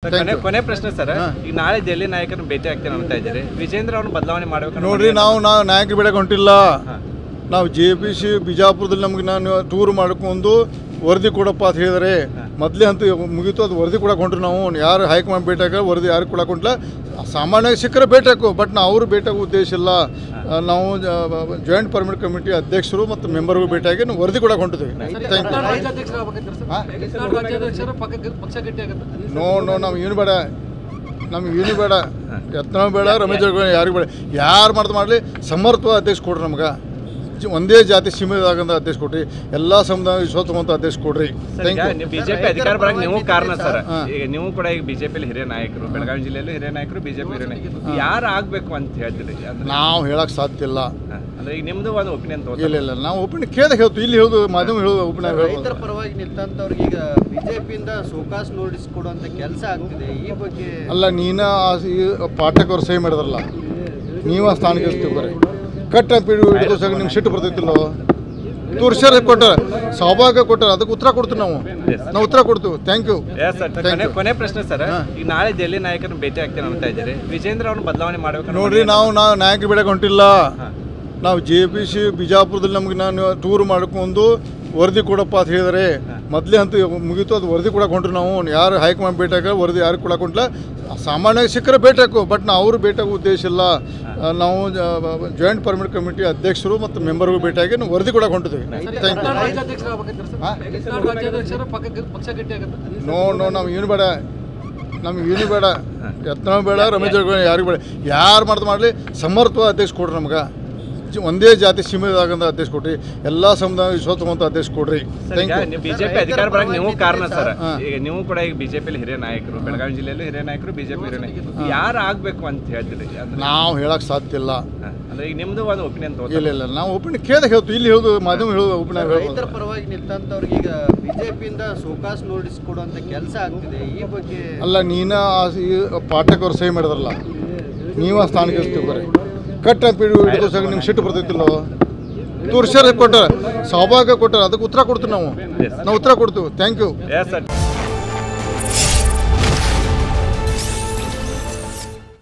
ಕೊನೆ ಪ್ರಶ್ನೆ ಸರ್, ಈಗ ನಾಳೆ ದೆಹಲಿ ನಾಯಕರನ್ನು ಭೇಟಿ ಆಗ್ತೇನೆ ಅಂತ ಇದ್ದೀರಿ. ವಿಜೇಂದ್ರ ಅವ್ರನ್ನ ಬದಲಾವಣೆ ಮಾಡಬೇಕು ನೋಡ್ರಿ. ನಾವು ನಾಯಕರು ಬೇಡಕ್ಕೆ ಹೊಂಟಿಲ್ಲ. ನಾವು JPC ಬಿಜಾಪುರದಲ್ಲಿ ನಮ್ಗೆ ನಾನು ಟೂರ್ ಮಾಡ್ಕೊಂಡು ವರದಿ ಕೊಡಪ್ಪ ಅಂತ ಹೇಳಿದರೆ ಮೊದಲೇ ಅಂತೂ ಮುಗೀತು. ಅದು ವರದಿ ಕೊಡಕ್ಕೆ ಹೊಂಟ್ರಿ. ನಾವು ಯಾರು ಹೈಕಮಾಂಡ್ ಭೇಟಿಯಾಗ ವರದಿ ಯಾರು ಕೊಡಕ್ಕೆ ಹೊಂಟಿಲ್ಲ. ಸಾಮಾನ್ಯವಾಗಿ ಸಿಕ್ಕರೆ ಭೇಟಿಯಾಕು, ಬಟ್ ನಾವು ಅವರು ಭೇಟಿಯಾಗೋ ಉದ್ದೇಶ ಇಲ್ಲ. ನಾವು ಜಾಯಿಂಟ್ ಪರ್ಮಿಟ್ ಕಮಿಟಿ ಅಧ್ಯಕ್ಷರು ಮತ್ತು ಮೆಂಬರ್ಗೂ ಭೇಟಿಯಾಗಿ ನಾವು ವರದಿ ಕೊಡಕ್ಕೆ ಹೊಂಟಿದ್ದೀವಿ. Thank you. ನೋ ನಮ್ಗೆ ಏನು ಬೇಡ, ನಮ್ಗೆ ಏನು ಬೇಡ, ಯತ್ನ ಬೇಡ, ರಮೇಶ್ ಜಾರಕಿಹೊಳಿ ಯಾರಿಗೂ ಬೇಡ. ಯಾರು ಮಾಡಲಿ ಸಮರ್ಥ ಅಧ್ಯಕ್ಷ ಕೊಡ್ರಿ. ನಮ್ಗೆ ಒಂದೇ ಜಾತಿ ಸೀಮಿತವಾಗಂತ ಅಧ್ಯಕ್ಷ ಕೊಡ್ರಿ. ಎಲ್ಲ ಸಮುದಾಯ ವಿಶ್ವಾಸವಂತ ಅಧ್ಯಕ್ಷ ಕೊಡ್ರಿ. ಬಿಜೆಪಿ ಅಧಿಕಾರ ಬರಕ್ಕೆ ನೀವು ಕಾರಣ ಸರ್. ಈಗ ನೀವು ಕೂಡ ಈಗ ಬಿಜೆಪಿಯಲ್ಲಿ ಹಿರಿಯ ನಾಯಕರು, ಬೆಳಗಾವಿ ಜಿಲ್ಲೆಯಲ್ಲೂ ಹಿರಿಯ ನಾಯಕರು, ಬಿಜೆಪಿ ಹಿರಿಯ ನಾಯಕರು, ಯಾರು ಆಗ್ಬೇಕು ಅಂತ ಹೇಳ್ತೀರಿ? ನಾವು ಹೇಳಕ್ ಸಾಧ್ಯ ಇಲ್ಲ. ಅಂದ್ರೆ ಈಗ ನಿಮ್ದು ಒಂದು ಒಪಿನಿಯನ್ ಇಲ್ಲ, ನಾವು ಒಪಿನಿಯನ್ ಕೇಳಿದಾಗ ಹೇಳ್ತೀವಿ. ಇಲ್ಲಿ ಹೇಳೋದು ಮಾಧ್ಯಮ ಹೇಳೋದು ಒಪಿನಿಯನ್ ರೈತರ ಪರವಾಗಿ ನಿಂತಂತವ್ರಿಗೆ ಈಗ ಬಿಜೆಪಿಯಿಂದ ಸೋಕಾಸ್ ನೋಟಿಸ್ ಕೊಡುವಂತ ಕೆಲಸ ಆಗ್ತಿದೆ. ಈ ಬಗ್ಗೆ ಅಲ್ಲ, ನೀನ ಪಾಠಕ್ಕೆ ಅವ್ರು ಸಹಿ ಮಾಡಿದ್ರಲ್ಲ, ನೀವು ಆ ಸ್ಥಾನಕ್ಕೆ ಇರ್ತೀವಿ. ಕಟ್ ಹಿಡಿದೋಸಾಗ ನಿಮ್ಗೆ ಸಿಟ್ಟು ಬರ್ತೈತಿಲ್ಲ. ತೋರ್ಸ್ಯಾರ ಕೊಟ್ಟಾರ, ಸೌಭಾಗ್ಯ ಕೊಟ್ಟಾರ, ಅದಕ್ಕೆ ಉತ್ತರ ಕೊಡ್ತೀವಿ. ನಾವು ಉತ್ತರ ಕೊಡ್ತೀವಿ. Thank you. ಕೊನೆ ಪ್ರಶ್ನೆ ಸರ್, ಈಗ ನಾಳೆ ದೆಹಲಿ ನಾಯಕರನ್ನು ಭೇಟಿ ಆಗ್ತೇನೆ ಅಂತ ಇದ್ದೀರಿ. ವಿಜೇಂದ್ರ ಅವ್ರನ್ನ ಬದಲಾವಣೆ ಮಾಡಬೇಕು ನೋಡ್ರಿ. ನಾವು ನಾಯಕರು ಬೇಡಕ್ಕೆ ಹೊಂಟಿಲ್ಲ. ನಾವು JPC ಬಿಜಾಪುರದಲ್ಲಿ ನಮ್ಗೆ ನಾನು ಟೂರ್ ಮಾಡ್ಕೊಂಡು ವರದಿ ಕೊಡಪ್ಪ ಅಂತ ಹೇಳಿದರೆ ಮೊದಲೇ ಅಂತೂ ಮುಗೀತು. ಅದು ವರದಿ ಕೊಡಕ್ಕೆ ಹೊಂಟ್ರಿ. ನಾವು ಯಾರು ಹೈಕಮಾಂಡ್ ಭೇಟಿಯಾಗ ವರದಿ ಯಾರು ಕೊಡಕ್ಕೆ ಹೊಂಟಿಲ್ಲ. ಸಾಮಾನ್ಯವಾಗಿ ಸಿಕ್ಕರೆ ಭೇಟಿಯಾಕು, ಬಟ್ ನಾವು ಅವರು ಭೇಟಿಯಾಗೋ ಉದ್ದೇಶ ಇಲ್ಲ. ನಾವು ಜಾಯಿಂಟ್ ಪರ್ಮಿಟ್ ಕಮಿಟಿ ಅಧ್ಯಕ್ಷರು ಮತ್ತು ಮೆಂಬರ್ಗೂ ಭೇಟಿಯಾಗಿ ನಾವು ವರದಿ ಕೊಡಕ್ಕೆ ಹೊಂಟಿದ್ದೀವಿ. Thank you. ನೋ ನಮ್ಗೆ ಏನು ಬೇಡ, ನಮ್ಗೆ ಏನು ಬೇಡ, ಯತ್ನ ಬೇಡ, ರಮೇಶ್ ಜಾರಕಿಹೊಳಿ ಯಾರಿಗೂ ಬೇಡ. ಯಾರು ಮಾಡಲಿ ಸಮರ್ಥ ಅಧ್ಯಕ್ಷ ಕೊಡ್ರಿ. ನಮ್ಗೆ ಒಂದೇ ಜಾತಿ ಸೀಮಿತವಾಗಂತ ಅಧ್ಯಕ್ಷ ಕೊಡ್ರಿ. ಎಲ್ಲ ಸಮುದಾಯ ವಿಶ್ವಾಸವಂತ ಅಧ್ಯಕ್ಷ ಕೊಡ್ರಿ. ಬಿಜೆಪಿ ಅಧಿಕಾರ ಬರಕ್ಕೆ ನೀವು ಕಾರಣ ಸರ್. ಈಗ ನೀವು ಕೂಡ ಈಗ ಬಿಜೆಪಿಯಲ್ಲಿ ಹಿರಿಯ ನಾಯಕರು, ಬೆಳಗಾವಿ ಜಿಲ್ಲೆಯಲ್ಲೂ ಹಿರಿಯ ನಾಯಕರು, ಬಿಜೆಪಿ ಹಿರಿಯ ನಾಯಕರು, ಯಾರು ಆಗ್ಬೇಕು ಅಂತ ಹೇಳ್ತೀರಿ? ನಾವು ಹೇಳಕ್ ಸಾಧ್ಯ ಇಲ್ಲ. ಅಂದ್ರೆ ಈಗ ನಿಮ್ದು ಒಂದು ಒಪಿನಿಯನ್ ಇಲ್ಲ, ನಾವು ಒಪಿನಿಯನ್ ಕೇಳಿದಾಗ ಹೇಳ್ತೀವಿ. ಇಲ್ಲಿ ಹೇಳೋದು ಮಾಧ್ಯಮ ಹೇಳೋದು ಒಪಿನಿಯನ್. ರೈತರ ಪರವಾಗಿ ನಿಂತಂತವ್ರಿಗೆ ಈಗ ಬಿಜೆಪಿಯಿಂದ ಸೋಕಾಸ್ ನೋಟಿಸ್ ಕೊಡುವಂತ ಕೆಲಸ ಆಗ್ತಿದೆ. ಈ ಬಗ್ಗೆ ಅಲ್ಲ, ನೀನ ಪಾಠಕ್ಕೆ ಅವ್ರು ಸಹಿ ಮಾಡಿದ್ರಲ್ಲ, ನೀವು ಆ ಸ್ಥಾನಕ್ಕೆ ಇರ್ತೀವಿ. ಕಟ್ ಹಿಡಿದೋಸಾಗ ನಿಮ್ಗೆ ಸಿಟ್ಟು ಬರ್ತೈತಿಲ್ಲ. ತೋರ್ಸ್ಯಾರ ಕೊಟ್ಟಾರ, ಸೌಭಾಗ್ಯ ಕೊಟ್ಟಾರ, ಅದಕ್ಕೆ ಉತ್ತರ ಕೊಡ್ತೀವಿ. ನಾವು ಉತ್ತರ ಕೊಡ್ತೀವಿ. Thank you.